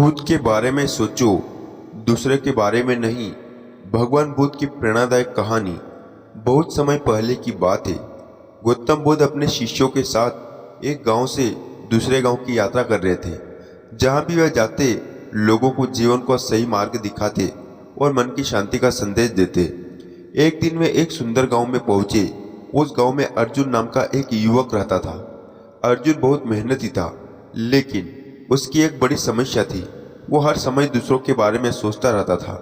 खुद के बारे में सोचो, दूसरे के बारे में नहीं। भगवान बुद्ध की प्रेरणादायक कहानी। बहुत समय पहले की बात है। गौतम बुद्ध अपने शिष्यों के साथ एक गांव से दूसरे गांव की यात्रा कर रहे थे। जहां भी वह जाते, लोगों को जीवन का सही मार्ग दिखाते और मन की शांति का संदेश देते। एक दिन वे एक सुंदर गांव में पहुंचे। उस गांव में अर्जुन नाम का एक युवक रहता था। अर्जुन बहुत मेहनती था, लेकिन उसकी एक बड़ी समस्या थी। वो हर समय दूसरों के बारे में सोचता रहता था।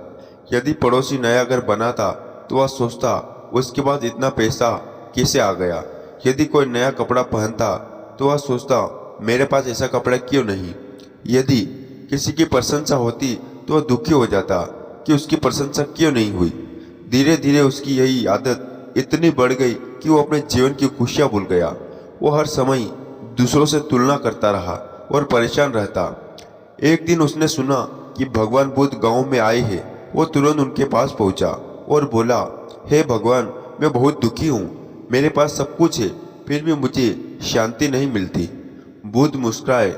यदि पड़ोसी नया घर बनाता तो वह सोचता, उसके बाद इतना पैसा कैसे आ गया। यदि कोई नया कपड़ा पहनता तो वह सोचता, मेरे पास ऐसा कपड़ा क्यों नहीं। यदि किसी की प्रशंसा होती तो वह दुखी हो जाता कि उसकी प्रशंसा क्यों नहीं हुई। धीरे धीरे उसकी यही आदत इतनी बढ़ गई कि वो अपने जीवन की खुशियां भूल गया। वो हर समय दूसरों से तुलना करता रहा और परेशान रहता। एक दिन उसने सुना कि भगवान बुद्ध गांव में आए हैं। वो तुरंत उनके पास पहुंचा और बोला, हे भगवान, मैं बहुत दुखी हूँ। मेरे पास सब कुछ है, फिर भी मुझे शांति नहीं मिलती। बुद्ध मुस्कुराए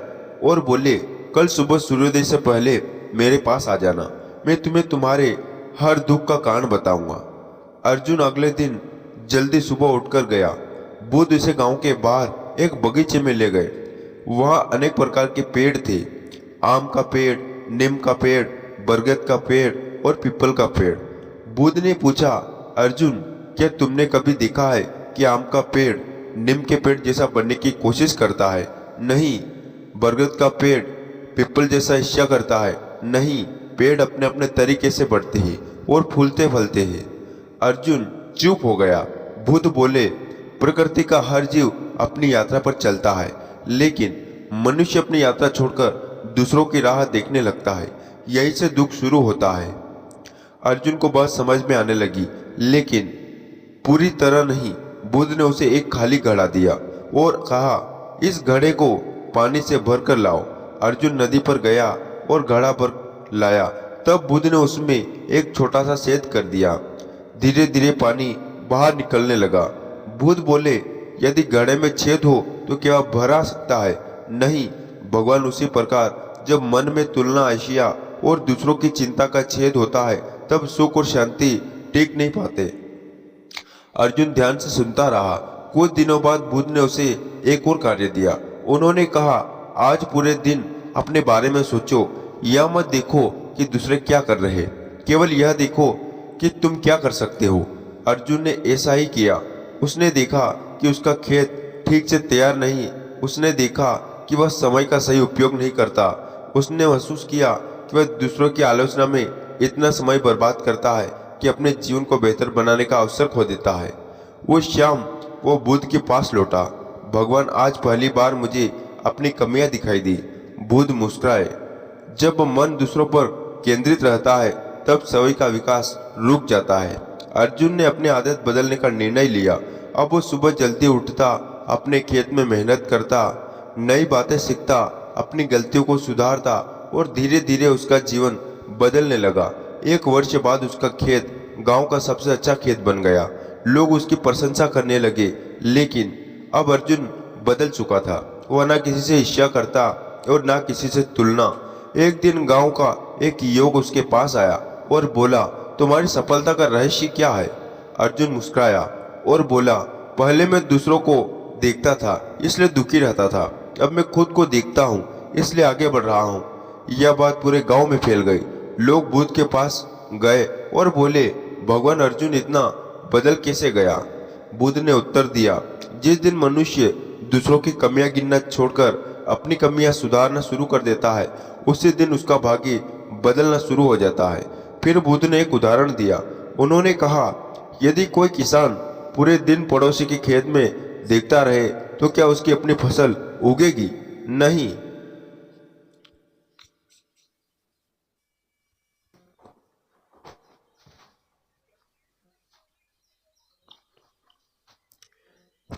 और बोले, कल सुबह सूर्योदय से पहले मेरे पास आ जाना। मैं तुम्हें तुम्हारे हर दुख का कारण बताऊंगा। अर्जुन अगले दिन जल्दी सुबह उठकर गया। बुद्ध उसे गांव के बाहर एक बगीचे में ले गए। वहां अनेक प्रकार के पेड़ थे। आम का पेड़, नीम का पेड़, बरगद का पेड़ और पीपल का पेड़। बुद्ध ने पूछा, अर्जुन, क्या तुमने कभी देखा है कि आम का पेड़ नीम के पेड़ जैसा बनने की कोशिश करता है? नहीं। बरगद का पेड़ पीपल जैसा इच्छा करता है? नहीं। पेड़ अपने अपने तरीके से बढ़ते हैं और फूलते फलते हैं। अर्जुन चुप हो गया। बुद्ध बोले, प्रकृति का हर जीव अपनी यात्रा पर चलता है, लेकिन मनुष्य अपनी यात्रा छोड़कर दूसरों की राह देखने लगता है। यही से दुख शुरू होता है। अर्जुन को बात समझ में आने लगी, लेकिन पूरी तरह नहीं। बुद्ध ने उसे एक खाली घड़ा दिया और कहा, इस घड़े को पानी से भरकर लाओ। अर्जुन नदी पर गया और घड़ा भर लाया। तब बुद्ध ने उसमें एक छोटा सा छेद कर दिया। धीरे धीरे पानी बाहर निकलने लगा। बुद्ध बोले, यदि घड़े में छेद हो तो क्या वह भरा सकता है? नहीं। भगवान उसी प्रकार जब मन में तुलना, आशिया और दूसरों की चिंता का छेद होता है, तब सुख और शांति टिक नहीं पाते। अर्जुन ध्यान से सुनता रहा। कुछ दिनों बाद बुद्ध ने उसे एक और कार्य दिया। उन्होंने कहा, आज पूरे दिन अपने बारे में सोचो। यह मत देखो कि दूसरे क्या कर रहे हैं, केवल यह देखो कि तुम क्या कर सकते हो। अर्जुन ने ऐसा ही किया। उसने देखा कि उसका खेत ठीक से तैयार नहीं। उसने देखा कि वह समय का सही उपयोग नहीं करता। उसने महसूस किया कि वह दूसरों की आलोचना में इतना समय बर्बाद करता है कि अपने जीवन को बेहतर बनाने का अवसर खो देता है। वो शाम वो बुद्ध के पास लौटा। भगवान, आज पहली बार मुझे अपनी कमियां दिखाई दी। बुद्ध मुस्कुराए। जब मन दूसरों पर केंद्रित रहता है, तब सभी का विकास रुक जाता है। अर्जुन ने अपनी आदत बदलने का निर्णय लिया। अब वो सुबह जल्दी उठता, अपने खेत में मेहनत करता, नई बातें सीखता, अपनी गलतियों को सुधारता और धीरे धीरे उसका जीवन बदलने लगा। एक वर्ष बाद उसका खेत गांव का सबसे अच्छा खेत बन गया। लोग उसकी प्रशंसा करने लगे, लेकिन अब अर्जुन बदल चुका था। वह ना किसी से ईर्ष्या करता और ना किसी से तुलना। एक दिन गांव का एक युवक उसके पास आया और बोला, तुम्हारी सफलता का रहस्य क्या है? अर्जुन मुस्कुराया और बोला, पहले मैं दूसरों को देखता था, इसलिए दुखी रहता था। अब मैं खुद को देखता हूँ, इसलिए आगे बढ़ रहा हूँ। यह बात पूरे गांव में फैल गई। लोग बुद्ध के पास गए और बोले, भगवान, अर्जुन इतना बदल कैसे गया? बुद्ध ने उत्तर दिया, जिस दिन मनुष्य दूसरों की कमियां गिनना छोड़कर अपनी कमियां सुधारना शुरू कर देता है, उसी दिन उसका भाग्य बदलना शुरू हो जाता है। फिर बुद्ध ने एक उदाहरण दिया। उन्होंने कहा, यदि कोई किसान पूरे दिन पड़ोसी के खेत में देखता रहे तो क्या उसकी अपनी फसल उगेगी? नहीं।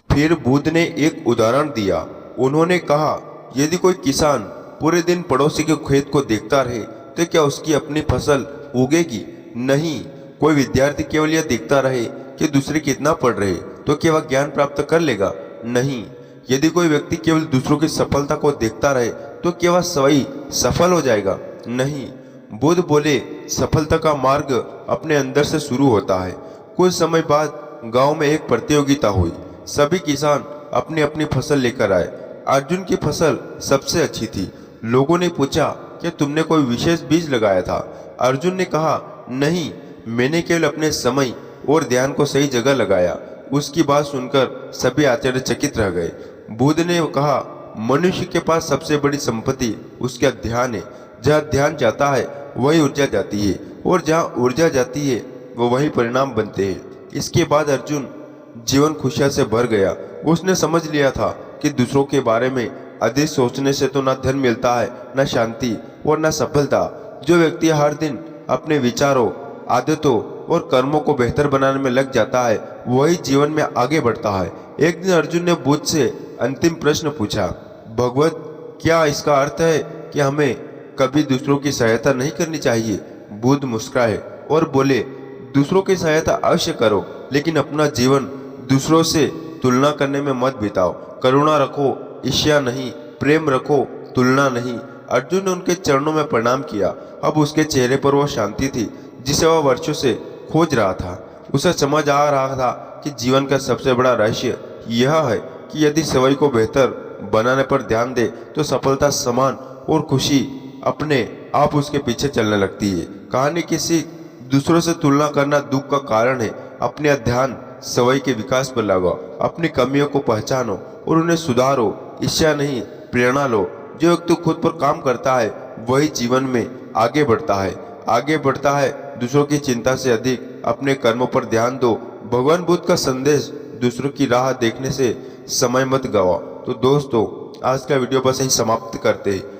फिर बुद्ध ने एक उदाहरण दिया। उन्होंने कहा, यदि कोई किसान पूरे दिन पड़ोसी के खेत को देखता रहे तो क्या उसकी अपनी फसल उगेगी? नहीं। कोई विद्यार्थी केवल यह देखता रहे कि दूसरे कितना पढ़ रहे तो क्या वह ज्ञान प्राप्त कर लेगा? नहीं। यदि कोई व्यक्ति केवल दूसरों की सफलता को देखता रहे तो क्या वह स्वयं सफल हो जाएगा? नहीं, बुद्ध बोले, सफलता का मार्ग अपने अंदर से शुरू होता है। कुछ समय बाद गांव में एक प्रतियोगिता हुई। सभी किसान अपनी अपनी फसल लेकर आए। अर्जुन की फसल सबसे अच्छी थी। लोगों ने पूछा कि तुमने कोई विशेष बीज लगाया था? अर्जुन ने कहा, नहीं, मैंने केवल अपने समय और ध्यान को सही जगह लगाया। उसकी बात सुनकर सभी आश्चर्यचकित रह गए। बुद्ध ने कहा, मनुष्य के पास सबसे बड़ी संपत्ति उसका ध्यान है। जहाँ ध्यान जाता है वही ऊर्जा जाती है, और जहाँ ऊर्जा जाती है वो वही परिणाम बनते हैं। इसके बाद अर्जुन जीवन खुशियाँ से भर गया। उसने समझ लिया था कि दूसरों के बारे में अधिक सोचने से तो ना धन मिलता है, ना शांति और ना सफलता। जो व्यक्ति हर दिन अपने विचारों, आदतों और कर्मों को बेहतर बनाने में लग जाता है वही जीवन में आगे बढ़ता है। एक दिन अर्जुन ने बुद्ध से अंतिम प्रश्न पूछा, भगवत, क्या इसका अर्थ है कि हमें कभी दूसरों की सहायता नहीं करनी चाहिए? बुद्ध मुस्कुराए और बोले, दूसरों की सहायता अवश्य करो, लेकिन अपना जीवन दूसरों से तुलना करने में मत बिताओ। करुणा रखो, ईर्ष्या नहीं। प्रेम रखो, तुलना नहीं। अर्जुन ने उनके चरणों में प्रणाम किया। अब उसके चेहरे पर वो शांति थी जिसे वह वर्षों से खोज रहा था। उसे समझ आ रहा था कि जीवन का सबसे बड़ा रहस्य यह है कि यदि सवई को बेहतर बनाने पर ध्यान दे तो सफलता, सम्मान और खुशी अपने आप उसके पीछे चलने लगती है। कहानी की सीख, दूसरों से तुलना करना दुख का कारण है। अपने ध्यान सवई के विकास पर लगाओ। अपनी कमियों को पहचानो और उन्हें सुधारो। ईर्ष्या नहीं, प्रेरणा लो। जो व्यक्ति खुद पर काम करता है वही जीवन में आगे बढ़ता है। दूसरों की चिंता से अधिक अपने कर्मों पर ध्यान दो। भगवान बुद्ध का संदेश, दूसरों की राह देखने से समय मत गवाओ। तो दोस्तों, आज का वीडियो बस यहीं समाप्त करते हैं।